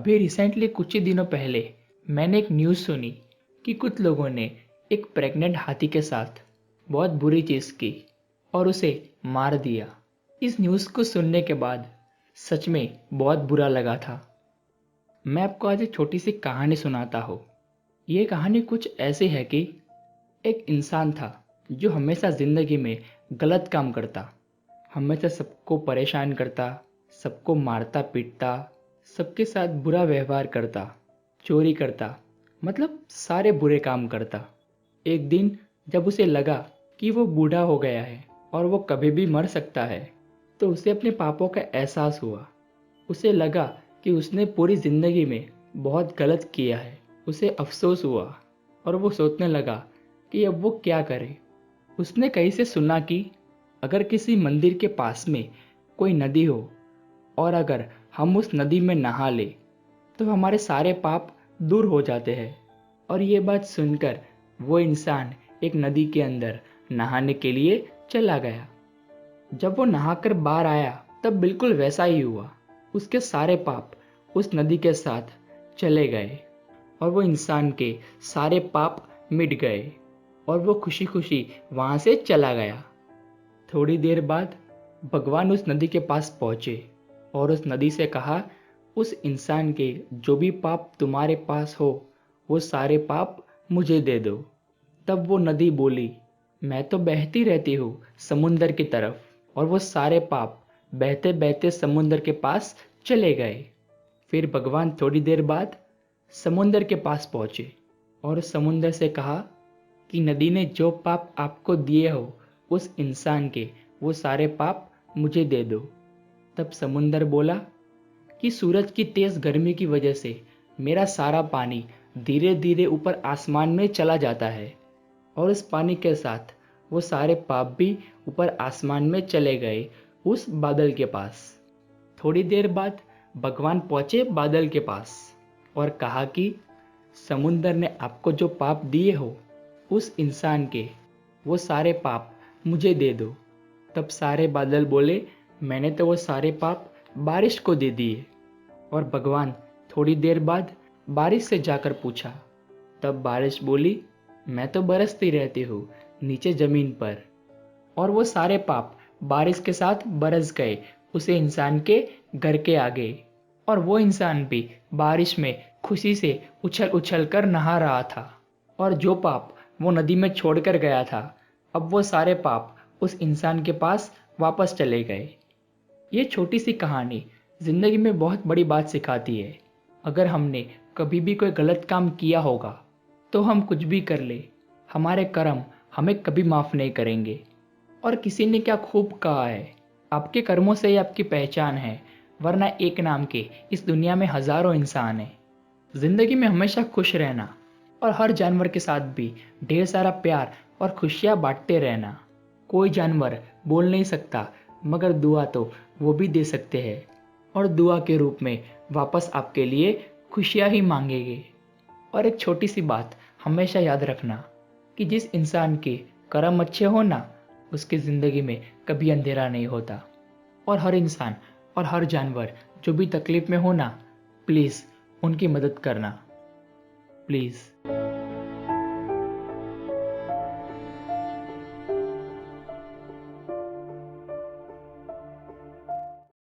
अभी रिसेंटली कुछ ही दिनों पहले मैंने एक न्यूज़ सुनी कि कुछ लोगों ने एक प्रेग्नेंट हाथी के साथ बहुत बुरी चीज़ की और उसे मार दिया। इस न्यूज़ को सुनने के बाद सच में बहुत बुरा लगा था। मैं आपको आज एक छोटी सी कहानी सुनाता हूँ। ये कहानी कुछ ऐसी है कि एक इंसान था जो हमेशा ज़िंदगी में गलत काम करता, हमेशा सबको परेशान करता, सबको मारता पीटता, सबके साथ बुरा व्यवहार करता, चोरी करता, मतलब सारे बुरे काम करता। एक दिन जब उसे लगा कि वो बूढ़ा हो गया है और वो कभी भी मर सकता है, तो उसे अपने पापों का एहसास हुआ। उसे लगा कि उसने पूरी ज़िंदगी में बहुत गलत किया है। उसे अफसोस हुआ और वो सोचने लगा कि अब वो क्या करे। उसने कहीं से सुना कि अगर किसी मंदिर के पास में कोई नदी हो और अगर हम उस नदी में नहा ले तो हमारे सारे पाप दूर हो जाते हैं। और ये बात सुनकर वो इंसान एक नदी के अंदर नहाने के लिए चला गया। जब वो नहाकर बाहर आया तब बिल्कुल वैसा ही हुआ। उसके सारे पाप उस नदी के साथ चले गए और वो इंसान के सारे पाप मिट गए और वो खुशी खुशी वहाँ से चला गया। थोड़ी देर बाद भगवान उस नदी के पास पहुँचे और उस नदी से कहा, उस इंसान के जो भी पाप तुम्हारे पास हो वो सारे पाप मुझे दे दो। तब वो नदी बोली, मैं तो बहती रहती हूँ समुंदर की तरफ। और वो सारे पाप बहते बहते समुंदर के पास चले गए। फिर भगवान थोड़ी देर बाद समुंदर के पास पहुँचे और समुंदर से कहा कि नदी ने जो पाप आपको दिए हो उस इंसान के वो सारे पाप मुझे दे दो। तब समुंदर बोला कि सूरज की तेज गर्मी की वजह से मेरा सारा पानी धीरे धीरे ऊपर आसमान में चला जाता है और उस पानी के साथ वो सारे पाप भी ऊपर आसमान में चले गए उस बादल के पास। थोड़ी देर बाद भगवान पहुंचे बादल के पास और कहा कि समुंदर ने आपको जो पाप दिए हो उस इंसान के वो सारे पाप मुझे दे दो। तब सारे बादल बोले, मैंने तो वो सारे पाप बारिश को दे दिए। और भगवान थोड़ी देर बाद बारिश से जाकर पूछा। तब बारिश बोली, मैं तो बरसती रहती हूँ नीचे ज़मीन पर। और वो सारे पाप बारिश के साथ बरस गए उसे इंसान के घर के आगे। और वो इंसान भी बारिश में खुशी से उछल उछल कर नहा रहा था। और जो पाप वो नदी में छोड़कर गया था, अब वो सारे पाप उस इंसान के पास वापस चले गए। ये छोटी सी कहानी जिंदगी में बहुत बड़ी बात सिखाती है। अगर हमने कभी भी कोई गलत काम किया होगा तो हम कुछ भी कर ले, हमारे कर्म हमें कभी माफ़ नहीं करेंगे। और किसी ने क्या खूब कहा है, आपके कर्मों से ही आपकी पहचान है, वरना एक नाम के इस दुनिया में हजारों इंसान हैं। जिंदगी में हमेशा खुश रहना और हर जानवर के साथ भी ढेर सारा प्यार और खुशियाँ बांटते रहना। कोई जानवर बोल नहीं सकता मगर दुआ तो वो भी दे सकते हैं और दुआ के रूप में वापस आपके लिए खुशियाँ ही मांगेंगे। और एक छोटी सी बात हमेशा याद रखना कि जिस इंसान के कर्म अच्छे हो ना, उसकी ज़िंदगी में कभी अंधेरा नहीं होता। और हर इंसान और हर जानवर जो भी तकलीफ़ में हो ना, प्लीज़ उनकी मदद करना, प्लीज़।